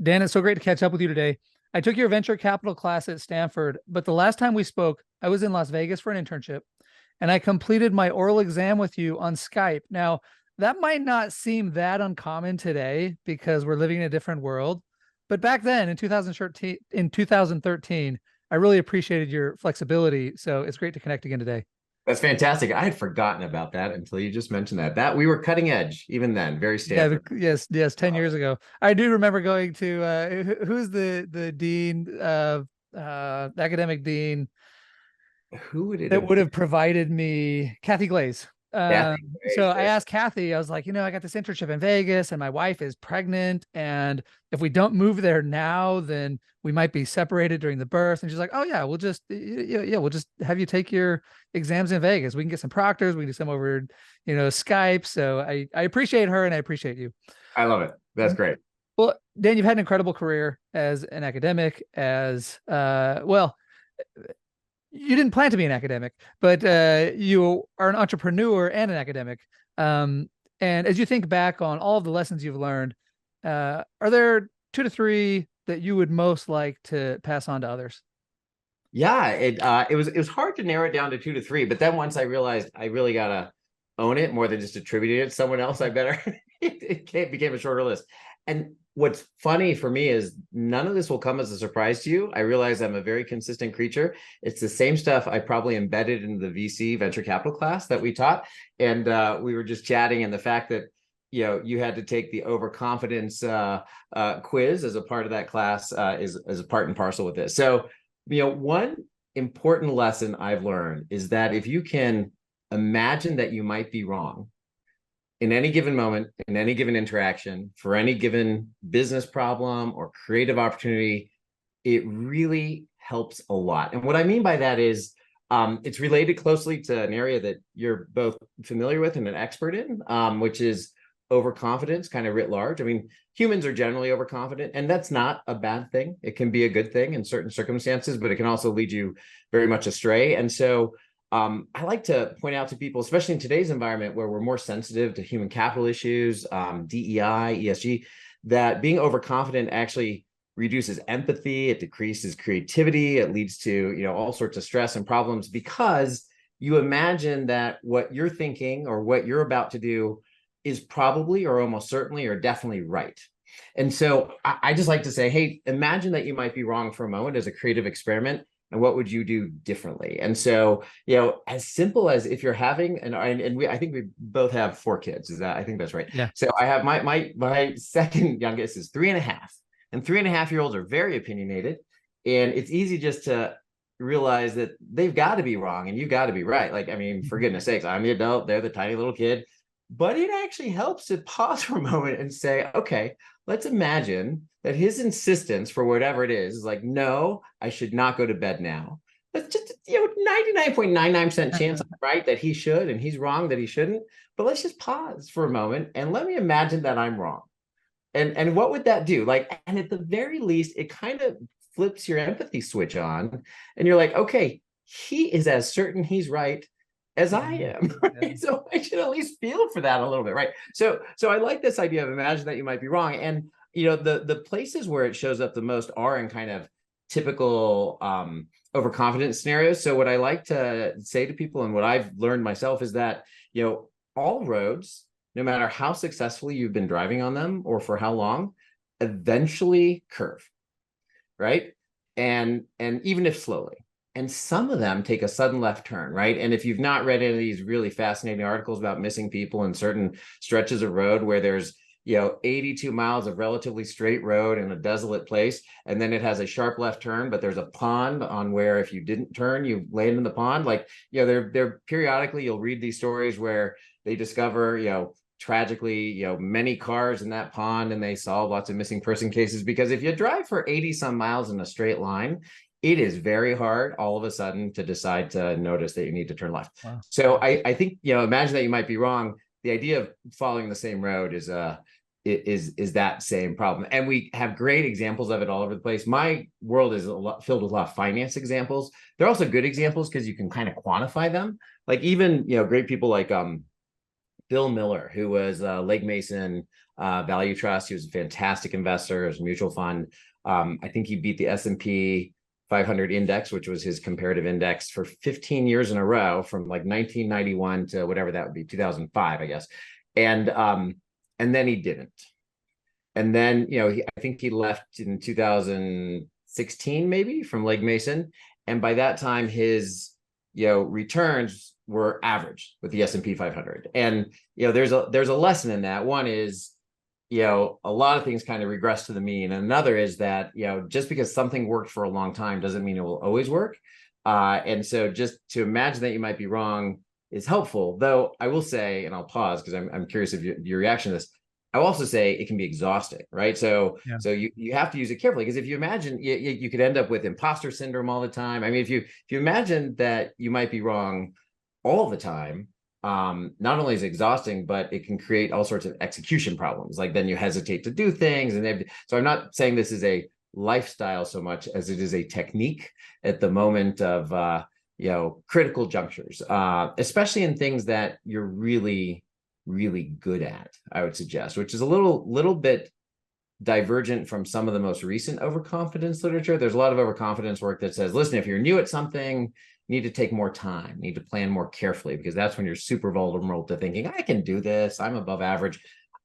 Dan, it's so great to catch up with you today. I took your venture capital class at Stanford, but the last time we spoke, I was in Las Vegas for an internship and I completed my oral exam with you on Skype. Now, that might not seem that uncommon today because we're living in a different world, but back then in 2013, I really appreciated your flexibility. So it's great to connect again today. That's fantastic. I had forgotten about that until you just mentioned that. That we were cutting edge even then, very Yeah, Stanford. yes, 10 Uh, years ago. I do remember going to who's the dean of the academic dean who would it that have would been? have provided me Kathy Glaze. Kathy So Grace. I asked Kathy, I was like, I got this internship in Vegas and my wife is pregnant. And if we don't move there now, then we might be separated during the birth. And she's like, oh yeah, we'll just have you take your exams in Vegas. We can get some proctors. We can do some over, Skype. So I appreciate her and I appreciate you. I love it. That's great. Well, Dan, you've had an incredible career as an academic, as well, you didn't plan to be an academic, but you are an entrepreneur and an academic. And as you think back on all of the lessons you've learned, are there two to three that you would most like to pass on to others? Yeah, it was hard to narrow it down to two to three, but then once I realized I really gotta own it more than just attributing it to someone else, I better became a shorter list. And what's funny for me is none of this will come as a surprise to you. I realize I'm a very consistent creature. It's the same stuff I probably embedded in the VC venture capital class that we taught. And we were just chatting, and the fact that you had to take the overconfidence quiz as a part of that class is a part and parcel with this. So one important lesson I've learned is that if you can imagine that you might be wrong in any given moment, in any given interaction, for any given business problem or creative opportunity, it really helps a lot. And what I mean by that is it's related closely to an area that you're both familiar with and an expert in, which is overconfidence, kind of writ large. I mean, humans are generally overconfident, and that's not a bad thing. It can be a good thing in certain circumstances, but it can also lead you very much astray. And so I like to point out to people, especially in today's environment where we're more sensitive to human capital issues, DEI, ESG, that being overconfident actually reduces empathy, it decreases creativity, it leads to all sorts of stress and problems because you imagine that what you're thinking or what you're about to do is probably or almost certainly or definitely right. And so I just like to say, hey, imagine that you might be wrong for a moment as a creative experiment. And what would you do differently? And so, as simple as if you're having, I think we both have 4 kids. I think that's right. Yeah. So I have my second youngest is 3.5, and 3.5-year-olds are very opinionated. And it's easy just to realize that they've got to be wrong and you got to be right. Like, I mean, for goodness sakes, I'm the adult, they're the tiny little kid. But it actually helps to pause for a moment and say, okay, let's imagine that his insistence for whatever it is like, no, I should not go to bed now. That's just 99.99% chance I'm right that he should, and he's wrong that he shouldn't. But let's just pause for a moment and let me imagine that I'm wrong. And what would that do? Like, and at the very least, it kind of flips your empathy switch on, and you're like, okay, he is as certain he's right as I am. Right? Yeah. So I should at least feel for that a little bit, right? So I like this idea of imagine that you might be wrong. And the places where it shows up the most are in kind of typical overconfidence scenarios. So what I like to say to people and what I've learned myself is that all roads, no matter how successfully you've been driving on them or for how long, eventually curve, right? And even if slowly. And some of them take a sudden left turn, right? And if you've not read any of these really fascinating articles about missing people in certain stretches of road where there's 82 miles of relatively straight road in a desolate place, and then it has a sharp left turn, but there's a pond on where if you didn't turn, you land in the pond. Like, they're periodically you'll read these stories where they discover, tragically, many cars in that pond, and they solve lots of missing person cases because if you drive for 80 some miles in a straight line, it is very hard all of a sudden to decide to notice that you need to turn left. Wow. So I think, imagine that you might be wrong. The idea of following the same road is that same problem. And we have great examples of it all over the place. My world is filled with a lot of finance examples. They're also good examples because you can kind of quantify them. Like even, great people like Bill Miller, who was Lake Mason Value Trust. He was a fantastic investor. It was a mutual fund. I think he beat the S&P 500 index, which was his comparative index, for 15 years in a row, from like 1991 to whatever that would be, 2005, I guess. And then he didn't. And then, I think he left in 2016, maybe, from Lake Mason. And by that time, his, returns were average with the S&P 500. And, there's a lesson in that. One is, a lot of things kind of regress to the mean. And another is that, just because something worked for a long time doesn't mean it will always work. And so just to imagine that you might be wrong is helpful. Though I will say, and I'll pause because I'm curious of your reaction to this. I will also say it can be exhausting, right? So you have to use it carefully, because if you imagine you could end up with imposter syndrome all the time. I mean, if you imagine that you might be wrong all the time, not only is it exhausting, but it can create all sorts of execution problems. Like then you hesitate to do things. So I'm not saying this is a lifestyle so much as it is a technique at the moment of, critical junctures, especially in things that you're really, really good at, I would suggest, which is a little bit divergent from some of the most recent overconfidence literature. There's a lot of overconfidence work that says, listen, if you're new at something, you need to take more time, need to plan more carefully, because that's when you're super vulnerable to thinking, I can do this, I'm above average.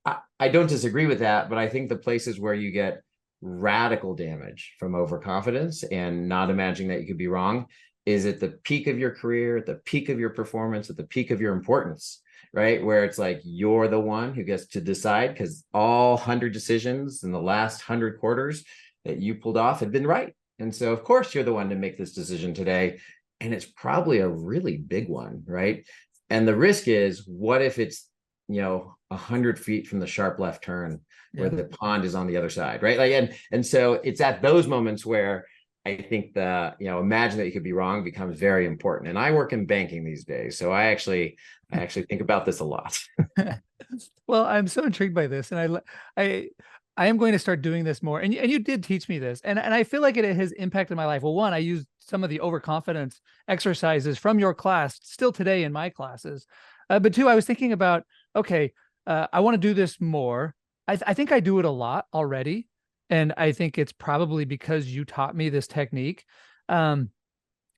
I don't disagree with that, but I think the places where you get radical damage from overconfidence and not imagining that you could be wrong is at the peak of your career, at the peak of your performance, at the peak of your importance, right? Where it's like you're the one who gets to decide, because all 100 decisions in the last 100 quarters that you pulled off had been right. And so, of course, you're the one to make this decision today. And it's probably a really big one, right? And the risk is, what if it's, 100 feet from the sharp left turn where the pond is on the other side, right? Like, and so it's at those moments where I think the, imagine that you could be wrong becomes very important. And I work in banking these days, so I actually think about this a lot. Well, I'm so intrigued by this, and I am going to start doing this more. And you did teach me this, and I feel like it has impacted my life. Well, one, I used some of the overconfidence exercises from your class still today in my classes. But two, I was thinking about, okay, I want to do this more. I think I do it a lot already. And I think it's probably because you taught me this technique. I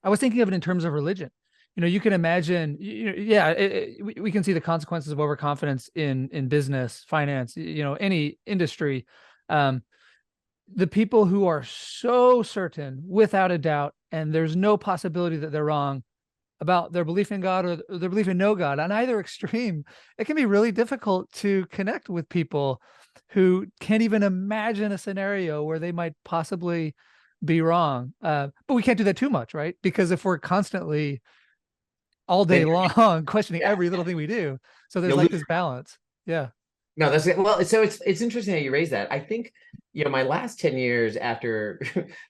was thinking of it in terms of religion. You can imagine, we can see the consequences of overconfidence in business, finance, any industry. The people who are so certain, without a doubt, and there's no possibility that they're wrong about their belief in God or their belief in no God, on either extreme, it can be really difficult to connect with people who can't even imagine a scenario where they might possibly be wrong. But we can't do that too much, right? Because if we're constantly all day long questioning every little thing we do, so there's like this balance. Yeah. No, that's it. Well, so it's interesting how you raise that. I think, my last 10 years after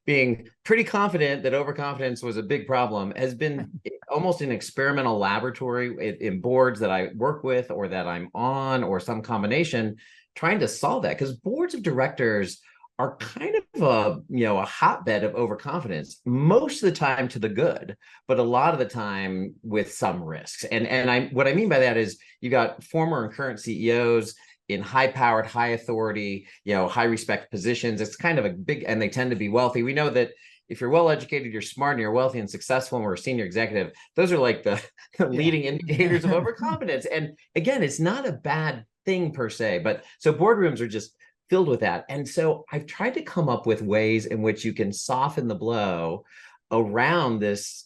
being pretty confident that overconfidence was a big problem has been almost an experimental laboratory in boards that I work with or that I'm on, or some combination, trying to solve that. Because boards of directors are kind of a hotbed of overconfidence, most of the time to the good, but a lot of the time with some risks. And what I mean by that is you got former and current CEOs in high-powered, high authority, high respect positions. It's kind of a big, and they tend to be wealthy. We know that if you're well-educated, you're smart, and you're wealthy and successful, and we're a senior executive, those are like the leading indicators of overconfidence. And again, it's not a bad thing per se, but so boardrooms are just filled with that. And so I've tried to come up with ways in which you can soften the blow around this,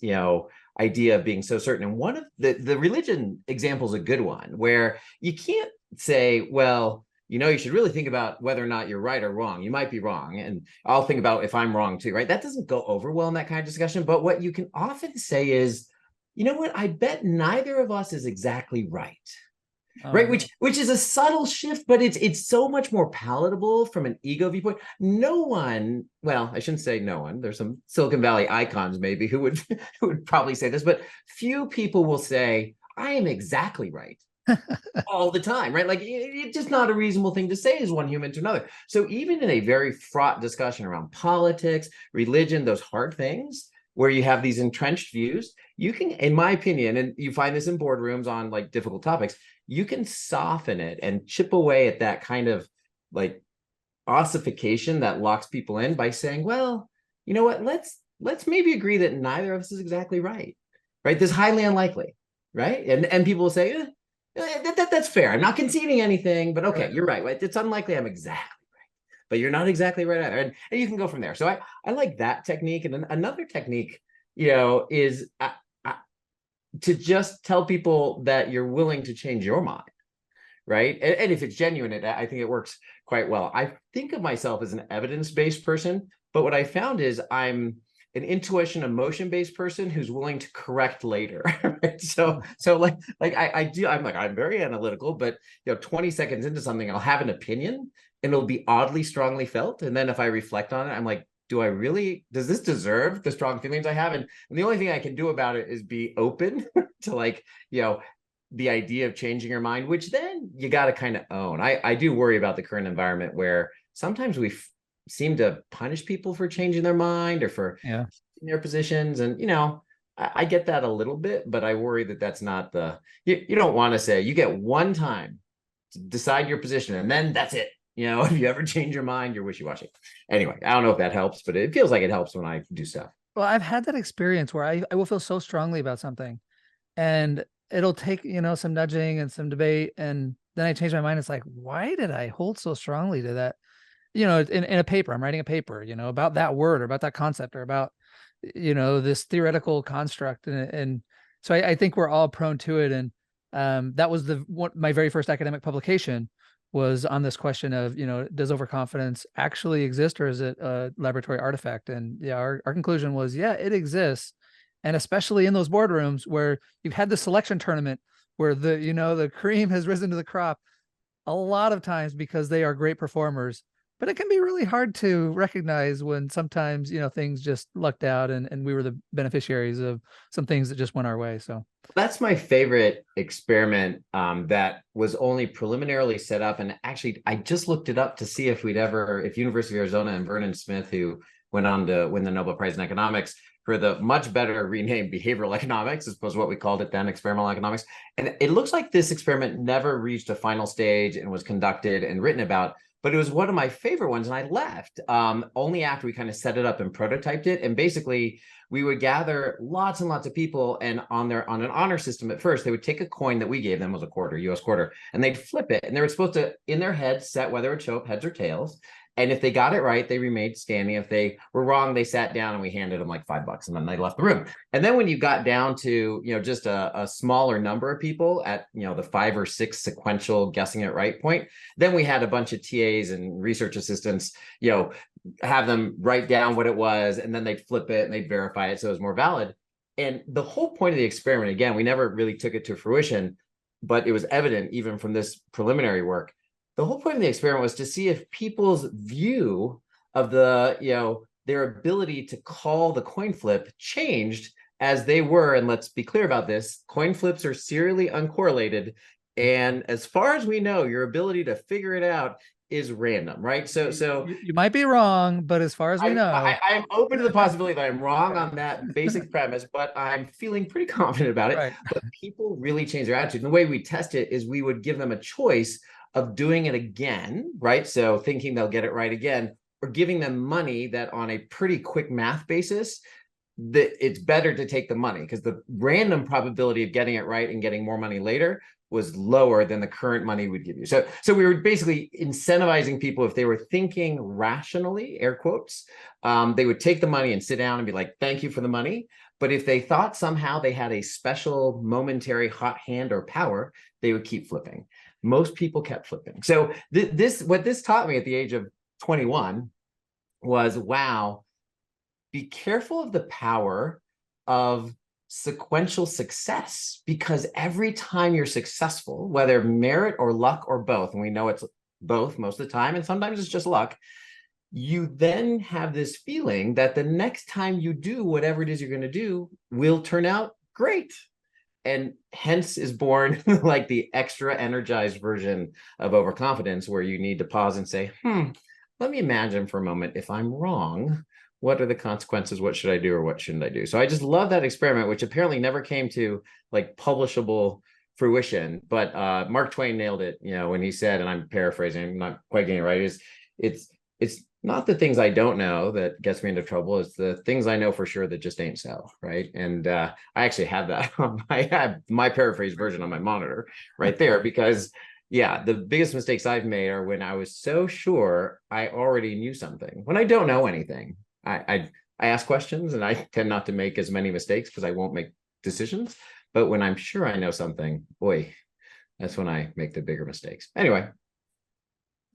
idea of being so certain. And one of the religion example is a good one, where you can't say, well, you should really think about whether or not you're right or wrong. You might be wrong. And I'll think about if I'm wrong too, right? That doesn't go over well in that kind of discussion. But what you can often say is, you know what? I bet neither of us is exactly right. Right, which is a subtle shift, but it's so much more palatable from an ego viewpoint. No one, well, I shouldn't say no one. There's some Silicon Valley icons maybe who would probably say this, but few people will say, I am exactly right all the time, right? Like it's just not a reasonable thing to say as one human to another. So even in a very fraught discussion around politics, religion, those hard things, where you have these entrenched views, you can, in my opinion, and you find this in boardrooms on like difficult topics, you can soften it and chip away at that kind of like ossification that locks people in by saying, well, you know what, let's maybe agree that neither of us is exactly right. Right? This is highly unlikely, right? And people will say, that's fair. I'm not conceding anything, but okay, you're right. It's unlikely I'm exactly right, but you're not exactly right either. And you can go from there. So I like that technique. And then another technique, is to just tell people that you're willing to change your mind, right? And if it's genuine, I think it works quite well. I think of myself as an evidence-based person, but what I found is I'm an intuition, emotion-based person who's willing to correct later. Right? So I'm very analytical, but 20 seconds into something, I'll have an opinion and it'll be oddly strongly felt. And then if I reflect on it, I'm like, does this deserve the strong feelings I have? And the only thing I can do about it is be open to the idea of changing your mind, which then you got to kind of own. I do worry about the current environment where sometimes we seem to punish people for changing their mind or for their positions. And, I get that a little bit, but I worry that that's not you don't want to say you get one time to decide your position and then that's it. If you ever change your mind, you're wishy-washy. Anyway, I don't know if that helps, but it feels like it helps when I do stuff. Well, I've had that experience where I will feel so strongly about something and it'll take, some nudging and some debate. And then I change my mind. It's like, why did I hold so strongly to that? In a paper, I'm writing a paper, about that word or about that concept or about, this theoretical construct. And so I think we're all prone to it. And that was my very first academic publication was on this question of, does overconfidence actually exist or is it a laboratory artifact? And our conclusion was, it exists. And especially in those boardrooms where you've had the selection tournament where the cream has risen to the crop a lot of times because they are great performers, but it can be really hard to recognize when sometimes, things just lucked out and we were the beneficiaries of some things that just went our way. So that's my favorite experiment that was only preliminarily set up. And actually, I just looked it up to see if University of Arizona and Vernon Smith, who went on to win the Nobel Prize in economics for the much better renamed behavioral economics, as opposed to what we called it then, experimental economics. And it looks like this experiment never reached a final stage and was conducted and written about. But it was one of my favorite ones, and I left only after we kind of set it up and prototyped it. And basically, we would gather lots and lots of people, and on an honor system at first, they would take a coin that we gave them, was a quarter, US quarter, and they'd flip it, and they were supposed to, in their head, set whether it would show up heads or tails. And if they got it right, they remained standing. If they were wrong, they sat down and we handed them like $5 and then they left the room. And then when you got down to, just a smaller number of people at, the 5 or 6 sequential guessing it right point, then we had a bunch of TAs and research assistants, have them write down what it was, and then they'd flip it and they'd verify it so it was more valid. And the whole point of the experiment, again, we never really took it to fruition, but it was evident even from this preliminary work. The whole point of the experiment was to see if people's view of their ability to call the coin flip changed as they were. And let's be clear about this, coin flips are serially uncorrelated. And as far as we know, your ability to figure it out is random, right? So you might be wrong, but as far as we know, I'm open to the possibility that I'm wrong on that basic premise, but I'm feeling pretty confident about it. Right. But people really change their attitude. And the way we test it is we would give them a choice of doing it again, right? So thinking they'll get it right again, or giving them money that on a pretty quick math basis, that it's better to take the money because the random probability of getting it right and getting more money later was lower than the current money would give you. So we were basically incentivizing people, if they were thinking rationally, air quotes, they would take the money and sit down and be like, thank you for the money. But if they thought somehow they had a special momentary hot hand or power, they would keep flipping. Most people kept flipping. So what this taught me at the age of 21 was, wow, be careful of the power of sequential success, because every time you're successful, whether merit or luck or both, and we know it's both most of the time, and sometimes it's just luck, you then have this feeling that the next time you do whatever it is you're going to do will turn out great. And hence is born like the extra energized version of overconfidence, where you need to pause and say, let me imagine for a moment, if I'm wrong, what are the consequences? What should I do or what shouldn't I do? So I just love that experiment, which apparently never came to like publishable fruition. But Mark Twain nailed it, when he said, and I'm paraphrasing, I'm not quite getting it right, is it's not the things I don't know that gets me into trouble. It's the things I know for sure that just ain't so, right? And I actually have that on my paraphrase version on my monitor right there, because yeah, the biggest mistakes I've made are when I was so sure I already knew something. When I don't know anything, I ask questions, and I tend not to make as many mistakes because I won't make decisions. But when I'm sure I know something, boy, that's when I make the bigger mistakes. Anyway.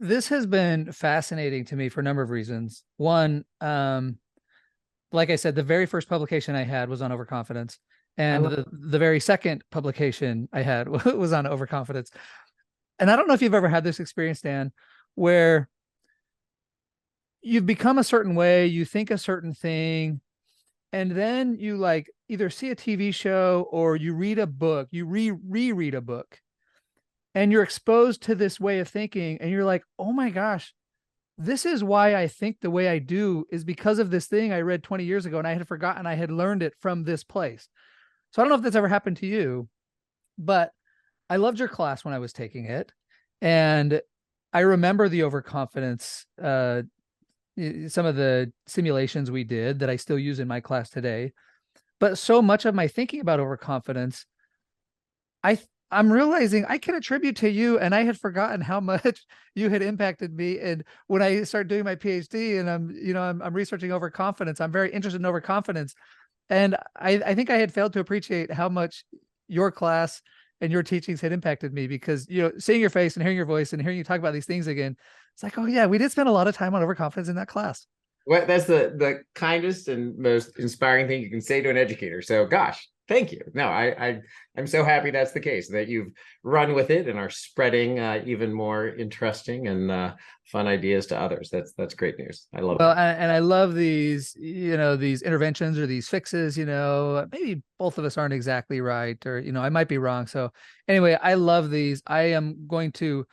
This has been fascinating to me for a number of reasons. One, like I said, the very first publication I had was on overconfidence. And the very second publication I had was on overconfidence. And I don't know if you've ever had this experience, Dan, where you've become a certain way, you think a certain thing, and then you like either see a TV show or you read a book, you reread a book, and you're exposed to this way of thinking, and you're like, oh my gosh, this is why I think the way I do, is because of this thing I read 20 years ago and I had forgotten I had learned it from this place. So I don't know if that's ever happened to you, but I loved your class when I was taking it. And I remember the overconfidence, some of the simulations we did that I still use in my class today. But so much of my thinking about overconfidence, I'm realizing I can attribute to you, and I had forgotten how much you had impacted me. And when I started doing my PhD and I'm researching overconfidence, I'm very interested in overconfidence. And I think I had failed to appreciate how much your class and your teachings had impacted me, because, seeing your face and hearing your voice and hearing you talk about these things again, it's like, oh yeah, we did spend a lot of time on overconfidence in that class. Well, that's the kindest and most inspiring thing you can say to an educator. So gosh, thank you. No, I'm so happy that's the case, that you've run with it and are spreading even more interesting and fun ideas to others. That's great news. I love Well, that. and I love these, these interventions or these fixes, maybe both of us aren't exactly right, or, I might be wrong. So anyway, I love these. I am going to,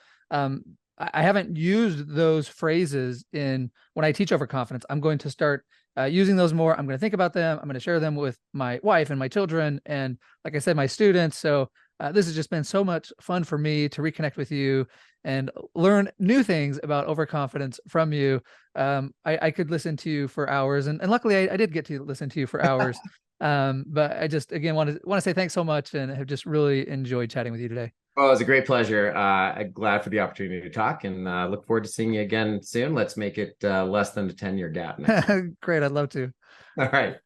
I haven't used those phrases when I teach overconfidence. I'm going to start using those more. I'm going to think about them. I'm going to share them with my wife and my children, and like I said, my students. So this has just been so much fun for me to reconnect with you and learn new things about overconfidence from you. I could listen to you for hours, and luckily I did get to listen to you for hours. But I just, again, want to say thanks so much, and have just really enjoyed chatting with you today. Oh, it was a great pleasure. I'm glad for the opportunity to talk, and look forward to seeing you again soon. Let's make it less than a 10-year gap next time. Great. I'd love to. All right.